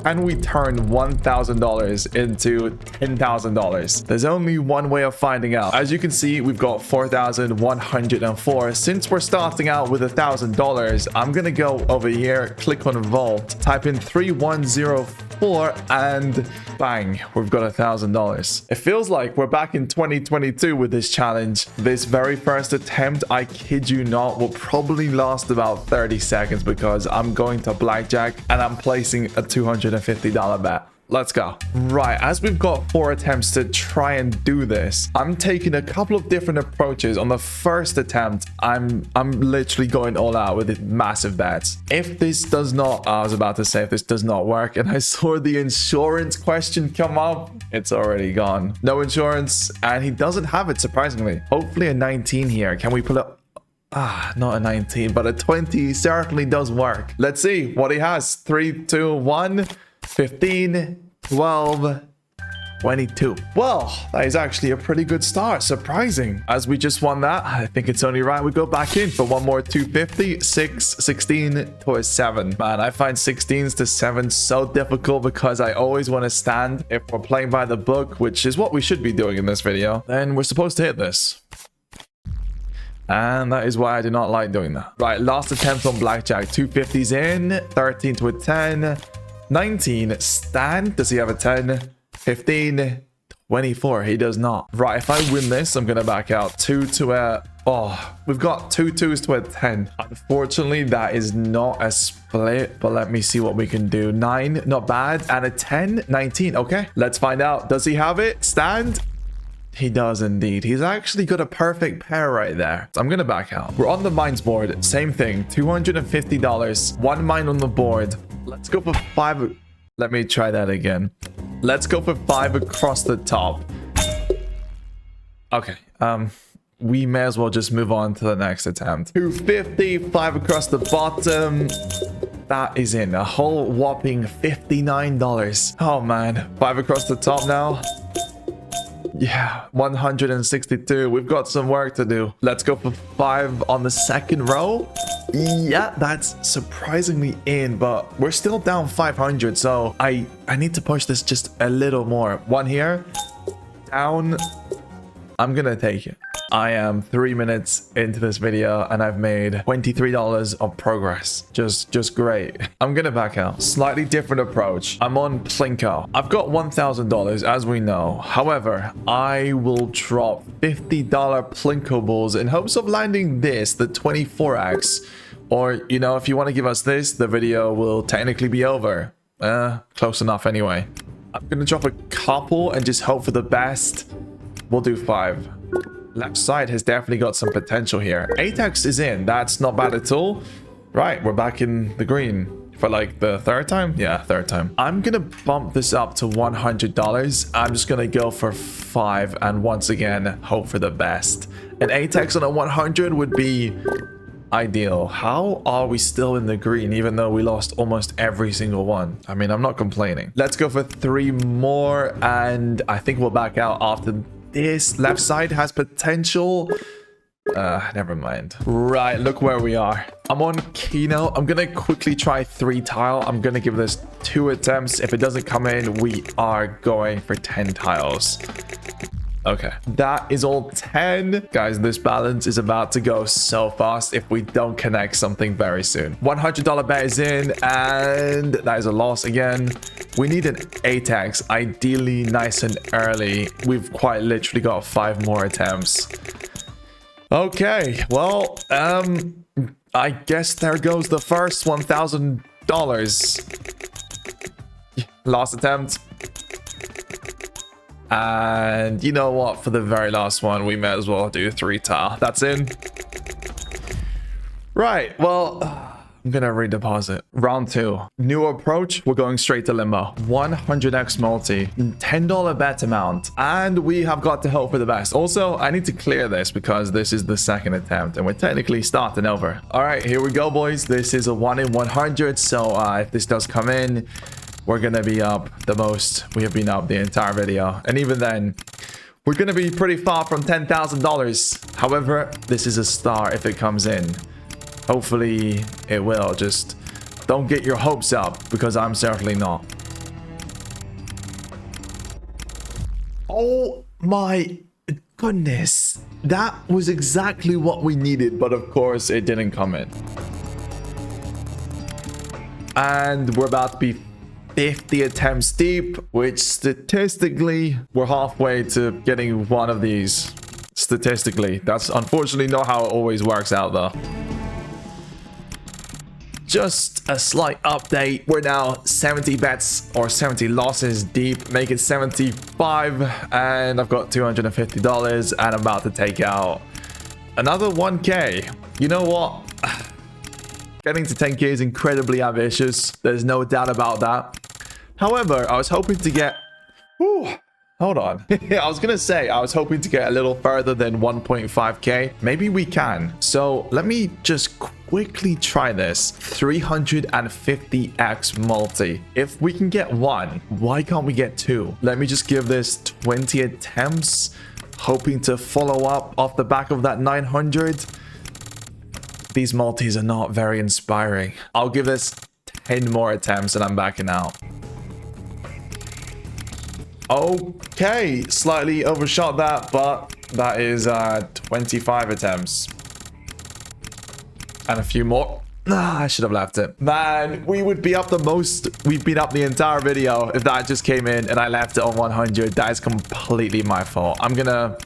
Can we turn $1,000 into $10,000? There's only one way of finding out. As you can see, we've got 4,104. Since we're starting out with $1,000, I'm gonna go over here, click on Vault, type in 3104, and bang, we've got $1,000. It feels like we're back in 2022 with this challenge. This very first attempt, I kid you not, will probably last about 30 seconds because I'm going to Blackjack and I'm placing a $250 bet. Let's go. Right, as we've got 4 attempts to try and do this, I'm taking a couple of different approaches. On the first attempt, I'm literally going all out with massive bets. If this does not, I was about to say if this does not work, and I saw the insurance question come up, it's already gone. No insurance, and he doesn't have it, surprisingly. Hopefully a 19 here. Can we pull up? Not a 19, but a 20 certainly does work. Let's see what he has. 3, 2, 1. 15, 12, 22. Well, that is actually a pretty good start. Surprising. As we just won that, I think it's only right we go back in for one more 250. 6, 16 to a 7. Man, I find 16s to 7 so difficult because I always want to stand. If we're playing by the book, which is what we should be doing in this video, then we're supposed to hit this. And that is why I do not like doing that. Right, last attempt on Blackjack. 250s in, 13 to a 10. 19, stand. Does he have a 10? 15, 24. He does not. Right, if I win this, I'm gonna back out. 2 to a... Oh, we've got 2 2s to a 10. Unfortunately, that is not a split, but let me see what we can do. 9, not bad. And a 10, 19. Okay, let's find out. Does he have it? Stand. He does indeed. He's actually got a perfect pair right there. So I'm gonna back out. We're on the mines board. Same thing. $250. 1 mine on the board. Let's go for 5. Let me try that again. Let's go for 5 across the top. Okay. We may as well just move on to the next attempt. 250, 5 across the bottom. That is in a whole whopping $59. Oh man. 5 across the top now. Yeah, 162. We've got some work to do. Let's go for 5 on the second row. Yeah, that's surprisingly in, but we're still down 500, so I need to push this just a little more. 1 here. Down. I'm gonna take it. I am 3 minutes into this video and I've made $23 of progress. Just great. I'm gonna back out. Slightly different approach. I'm on Plinko. I've got $1,000 as we know. However, I will drop $50 Plinko balls in hopes of landing this, the 24x. Or, you know, if you want to give us this, the video will technically be over. Close enough anyway. I'm gonna drop a couple and just hope for the best. We'll do 5. Left side has definitely got some potential here. 8x is in. That's not bad at all. Right, we're back in the green for like the 3rd time. Yeah, 3rd time. I'm gonna bump this up to $100. I'm just gonna go for 5 and once again hope for the best. An 8x on a 100 would be ideal. How are we still in the green even though we lost almost every single one? I mean, I'm not complaining. Let's go for 3 more and I think we'll back out after this. Left side has potential. Never mind. Right, look where we are. I'm on Keno. I'm gonna quickly try 3 tile. I'm gonna give this 2 attempts. If it doesn't come in, we are going for 10 tiles. Okay, that is all 10. Guys, this balance is about to go so fast if we don't connect something very soon. $100 bet is in, and that is a loss again. We need an 8x, ideally nice and early. We've quite literally got 5 more attempts. Okay, well, I guess there goes the first $1,000. Last attempt. And you know what? For the very last one, we may as well do 3 tile. That's in. Right, well, I'm gonna redeposit. Round 2. New approach. We're going straight to Limbo. 100x multi. $10 bet amount. And we have got to hope for the best. Also, I need to clear this because this is the 2nd attempt and we're technically starting over. All right, here we go, boys. This is a 1 in 100. So if this does come in, we're gonna be up the most we have been up the entire video. And even then, we're gonna be pretty far from $10,000. However, this is a star if it comes in. Hopefully it will. Just don't get your hopes up because I'm certainly not. Oh my goodness. That was exactly what we needed, but of course it didn't come in. And we're about to be 50 attempts deep, which statistically, we're halfway to getting one of these. Statistically. That's unfortunately not how it always works out though. Just a slight update. We're now 70 bets or 70 losses deep, make it 75, and I've got $250 and I'm about to take out another 1k. You know what? Getting to 10k is incredibly ambitious. There's no doubt about that. However, I was hoping to get... Whew, hold on. I was gonna say, I was hoping to get a little further than 1.5k. Maybe we can. So let me just quickly try this. 350x multi. If we can get one, why can't we get two? Let me just give this 20 attempts, hoping to follow up off the back of that 900. These multis are not very inspiring. I'll give this 10 more attempts and I'm backing out. Okay, slightly overshot that, but that is 25 attempts. And a few more. I should have left it. Man, we would be up the most we've been up the entire video if that just came in and I left it on 100. That is completely my fault. I'm gonna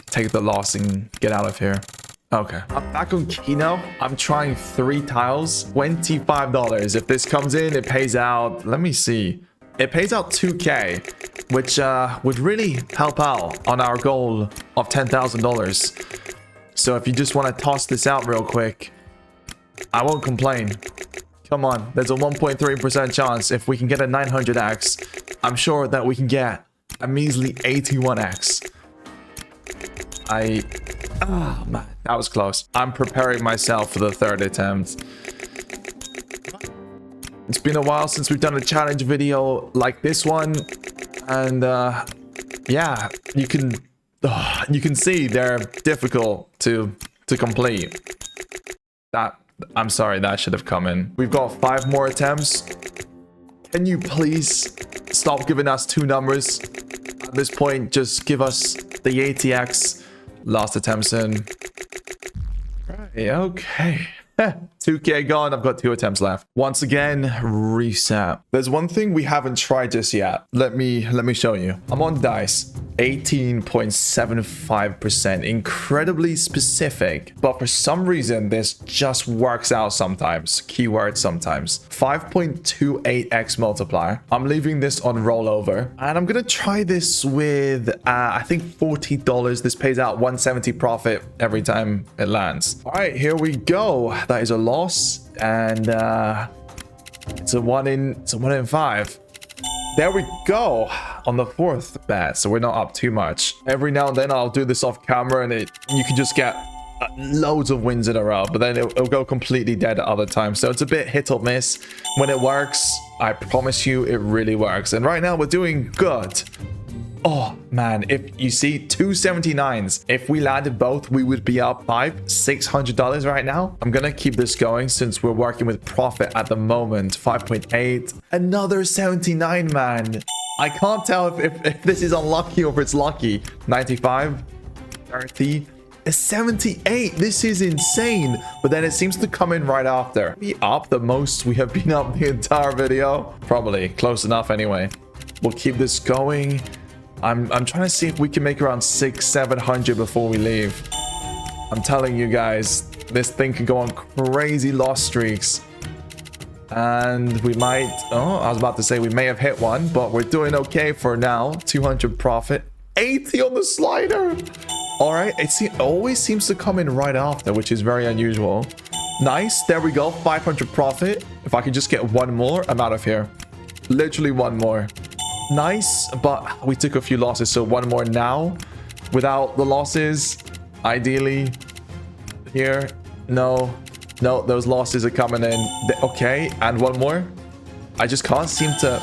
take the loss and get out of here. Okay, I'm back on Keno. I'm trying 3 tiles, $25. If this comes in, it pays out, let me see. It pays out 2k, which would really help out on our goal of $10,000. So if you just want to toss this out real quick, I won't complain. Come on, there's a 1.3% chance. If we can get a 900x, I'm sure that we can get a measly 81x. Oh man, that was close. I'm preparing myself for the 3rd attempt. It's been a while since we've done a challenge video like this one, and yeah, you can see they're difficult to complete. I'm sorry, that should have come in. We've got 5 more attempts. Can you please stop giving us 2 numbers? At this point, just give us the 80x. Last attempts in. Right, okay. 2k gone. I've got 2 attempts left. Once again, reset. There's one thing we haven't tried just yet. Let me show you. I'm on dice. 18.75%. Incredibly specific. But for some reason, this just works out sometimes. Keyword sometimes. 5.28x multiplier. I'm leaving this on rollover. And I'm going to try this with, I think $40. This pays out 170 profit every time it lands. All right, here we go. That is a loss. And it's a 1 in 5. There we go on the 4th bet, so we're not up too much. Every now and then I'll do this off camera and you can just get loads of wins in a row, but then it'll go completely dead at other times. So it's a bit hit or miss. When it works, I promise you it really works. And right now we're doing good. Oh man, if you see 279s, if we landed both, we would be up $600 right now. I'm gonna keep this going since we're working with profit at the moment. 5.8, another 79, man. I can't tell if this is unlucky or if it's lucky. 95, 30, a 78. This is insane. But then it seems to come in right after. Be up the most we have been up the entire video. Probably close enough anyway. We'll keep this going. I'm trying to see if we can make around 600-700 before we leave. I'm telling you guys, this thing can go on crazy loss streaks. And we might... Oh, I was about to say we may have hit one, but we're doing okay for now. 200 profit. 80 on the slider. All right, it always seems to come in right after, which is very unusual. Nice, there we go. 500 profit. If I could just get one more, I'm out of here. Literally one more. Nice, but we took a few losses, so one more now without the losses. Ideally here. No, those losses are coming in. Okay, and one more. I just can't seem to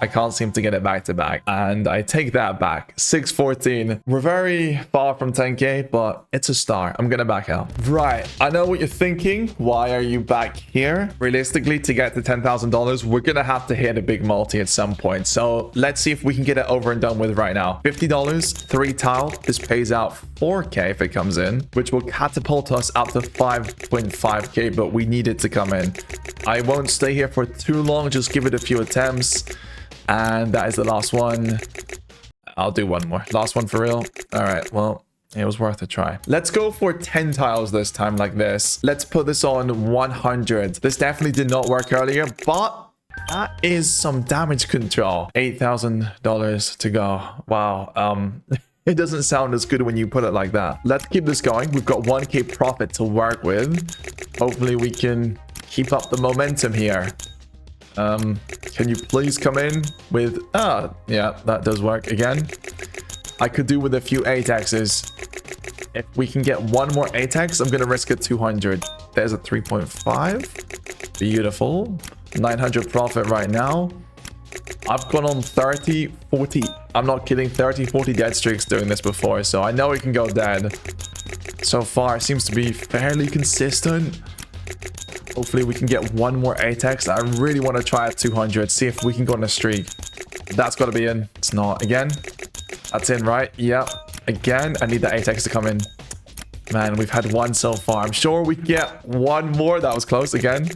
I can't seem to get it back to back. And I take that back. 614. We're very far from 10k, but it's a start. I'm gonna back out. Right. I know what you're thinking. Why are you back here? Realistically, to get to $10,000, we're gonna have to hit a big multi at some point. So let's see if we can get it over and done with right now. $50, 3 tile. This pays out 4k if it comes in, which will catapult us up to 5.5k, but we need it to come in. I won't stay here for too long. Just give it a few attempts. And that is the last one. I'll do one more. Last one for real. All right. Well, it was worth a try. Let's go for 10 tiles this time like this. Let's put this on 100. This definitely did not work earlier, but that is some damage control. $8,000 to go. Wow. It doesn't sound as good when you put it like that. Let's keep this going. We've got 1k profit to work with. Hopefully we can keep up the momentum here. Can you please come in with... yeah, that does work again. I could do with a few 8x's. If we can get one more 8x, I'm going to risk a 200. There's a 3.5. Beautiful. 900 profit right now. I've gone on 30, 40. I'm not kidding. 30, 40 dead streaks doing this before, so I know it can go dead. So far, it seems to be fairly consistent. Hopefully, we can get one more 8x. I really want to try at 200. See if we can go on a streak. That's got to be in. It's not. Again. That's in, right? Yep. Again, I need the 8x to come in. Man, we've had one so far. I'm sure we can get one more. That was close again.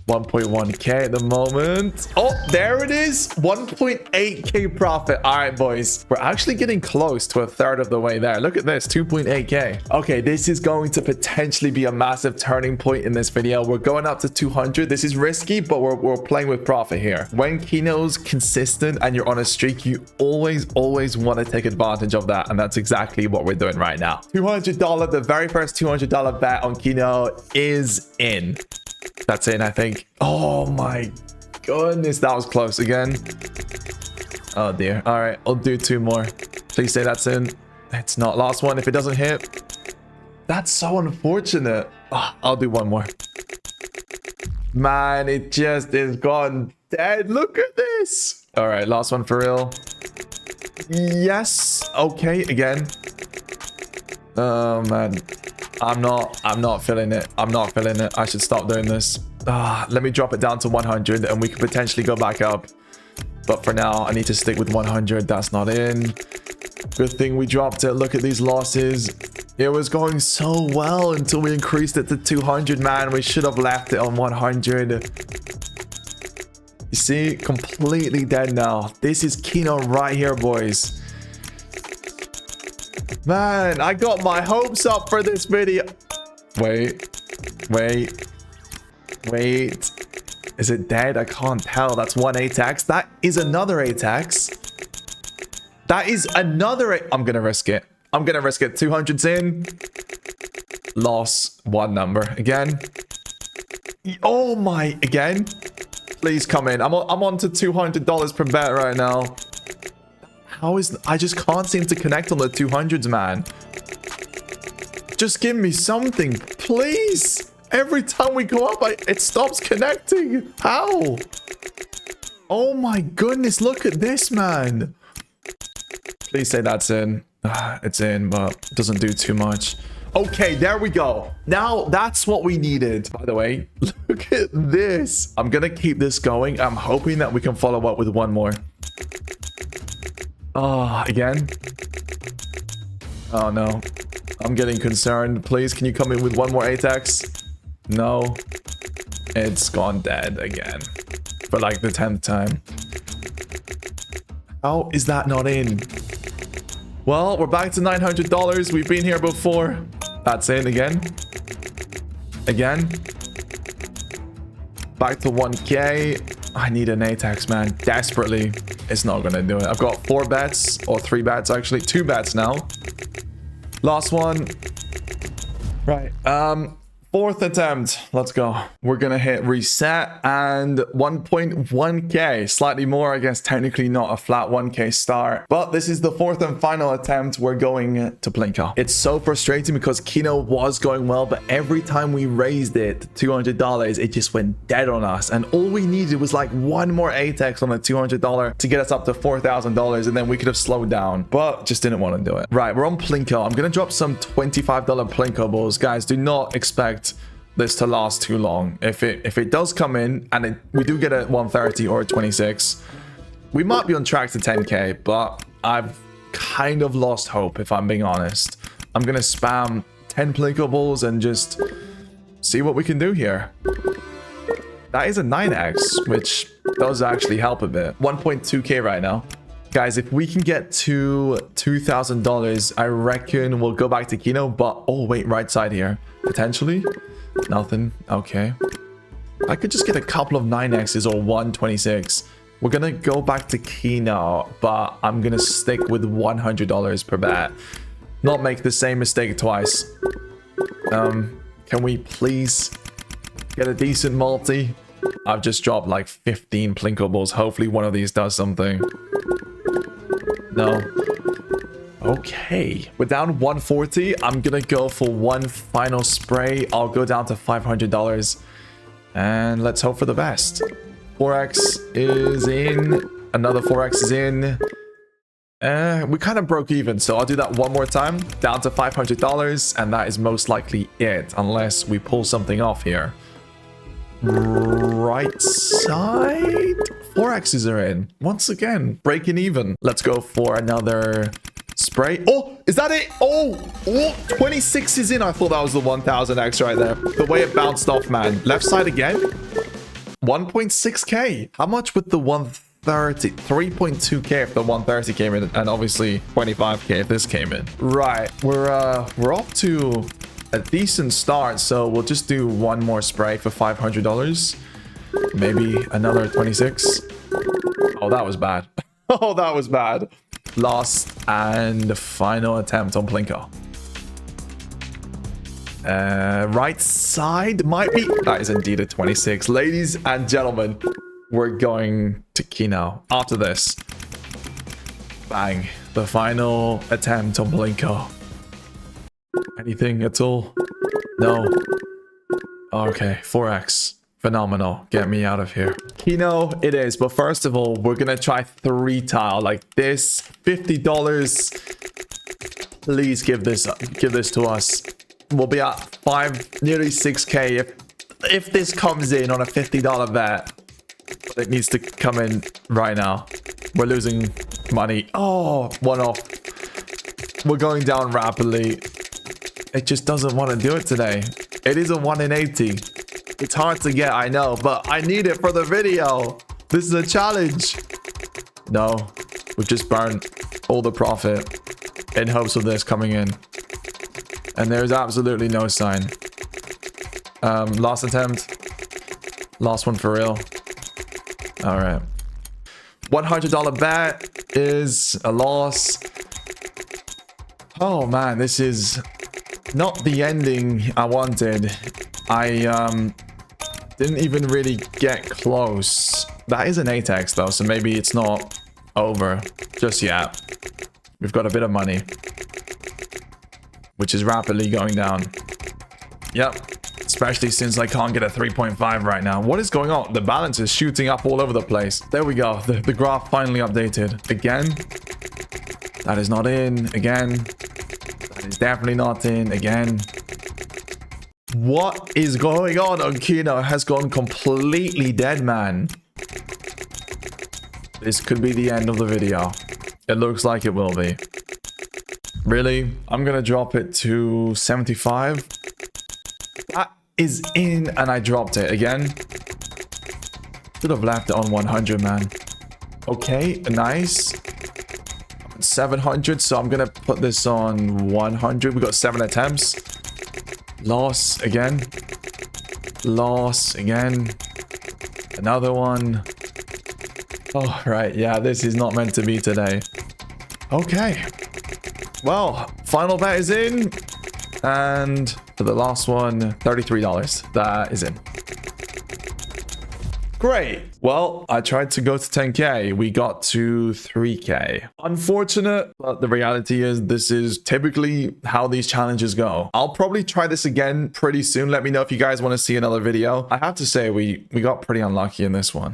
1.1k at the moment. Oh, there it is. 1.8k profit. All right, boys. We're actually getting close to a third of the way there. Look at this, 2.8k. Okay, this is going to potentially be a massive turning point in this video. We're going up to 200. This is risky, but we're playing with profit here. When Keno's consistent and you're on a streak, you always want to take advantage of that. And that's exactly what we're doing right now. $200, the very first $200 bet on Keno is in. That's in, I think. Oh my goodness, that was close again. Oh dear. All right, I'll do 2 more. Please say that's in. It's not. Last one. If it doesn't hit, that's so unfortunate. Oh, I'll do 1 more. Man, it just is gone dead. Look at this. All right, last one for real. Yes. Okay, again. Oh man. I'm not feeling it. I'm not feeling it. I should stop doing this. Let me drop it down to 100 and we could potentially go back up. But for now, I need to stick with 100. That's not in. Good thing we dropped it. Look at these losses. It was going so well until we increased it to 200, man. We should have left it on 100. You see? Completely dead now. This is Keno right here, boys. Man, I got my hopes up for this video. Wait. Is it dead? I can't tell. That's 1 8x. That is another 8x. That is another 8. I'm going to risk it. 200's in. Loss. 1 number. Again. Oh my. Again. Please come in. I'm on to $200 per bet right now. How is... I just can't seem to connect on the 200s, man. Just give me something, please. Every time we go up, it stops connecting. How? Oh my goodness, look at this, man. Please say that's in. It's in, but it doesn't do too much. Okay, there we go. Now, that's what we needed. By the way, look at this. I'm going to keep this going. I'm hoping that we can follow up with 1 more. Oh, again. Oh, no. I'm getting concerned. Please, can you come in with 1 more 8x? No. It's gone dead again. For like the 10th time. How is that not in? Well, we're back to $900. We've been here before. That's in again. Again. Back to 1k. I need an 8x, man. Desperately. It's not gonna do it. I've got 4 bets. Or 3 bets, actually. 2 bets now. Last one. Right. Fourth attempt. Let's go. We're gonna hit reset and 1.1k. Slightly more, I guess, technically not a flat 1k start. But this is the fourth and final attempt. We're going to Plinko. It's so frustrating because Keno was going well, but every time we raised it to $200, it just went dead on us. And all we needed was like one more ATEX on the $200 to get us up to $4,000, and then we could have slowed down, but just didn't want to do it. Right, we're on Plinko. I'm gonna drop some $25 Plinko balls. Guys, do not expect this to last too long. If it does come in and we do get a 130 or a 26, we might be on track to 10k, but I've kind of lost hope, if I'm being honest. I'm gonna spam 10 Plinko balls and just see what we can do here. That is a 9x, which does actually help a bit. 1.2k right now. Guys, if we can get to $2,000, I reckon we'll go back to Keno, but oh wait, right side here. Potentially? Nothing. Okay. I could just get a couple of 9x's or 126. We're gonna go back to Keno, but I'm gonna stick with $100 per bet. Not make the same mistake twice. Can we please get a decent multi? I've just dropped like 15 Plinko balls. Hopefully one of these does something. No. Okay. We're down 140. I'm gonna go for one final spray. I'll go down to $500. And let's hope for the best. 4x is in. Another 4x is in. We kind of broke even, so I'll do that one more time. Down to $500, and that is most likely it, unless we pull something off here. Right side? 4x's are in. Once again, breaking even. Let's go for another spray. Oh, is that it? Oh, 26 is in. I thought that was the 1000x right there. The way it bounced off, man. Left side again. 1.6k. How much with the 130? 3.2k if the 130 came in, and obviously 25k if this came in. Right, we're off to a decent start, so we'll just do one more spray for $500. Maybe another 26. Oh, that was bad. Oh, that was bad. Last and final attempt on Plinko. Right side might be. That is indeed a 26. Ladies and gentlemen, we're going to Keno after this. Bang. The final attempt on Plinko. Anything at all? No. Okay, 4x. Phenomenal. Get me out of here. Keno it is, but first of all, we're gonna try 3 tile like this. $50. Please give this to us. We'll be at 5, nearly 6k if this comes in on a $50 bet. It needs to come in right now. We're losing money. Oh, one off. We're going down rapidly. It just doesn't want to do it today. It is a 1 in 80. It's hard to get, I know, but I need it for the video. This is a challenge. No, we've just burned all the profit in hopes of this coming in. And there's absolutely no sign. Last attempt. Last one for real. All right. $100 bet is a loss. Oh man, this is not the ending I wanted. I didn't even really get close. That is an ATEX though, so maybe it's not over just yet. We've got a bit of money, which is rapidly going down. Yep. Especially since I can't get a 3.5 right now. What is going on? The balance is shooting up all over the place. There we go. The graph finally updated. Again. That is not in. Again. That is definitely not in. Again. What is going on Keno? It has gone completely dead, man. This could be the end of the video. It looks like it will be. Really? I'm gonna drop it to 75. That is in, and I dropped it again. Should have left it on 100, man. Okay, nice. 700, so I'm gonna put this on 100. We got 7 attempts. Loss again. Loss again. Another one. Oh, right. Yeah, this is not meant to be today. Okay. Well, final bet is in. And for the last one, $33. That is in. Great. Well, I tried to go to 10K. We got to 3K. Unfortunate, but the reality is this is typically how these challenges go. I'll probably try this again pretty soon. Let me know if you guys want to see another video. I have to say we got pretty unlucky in this one.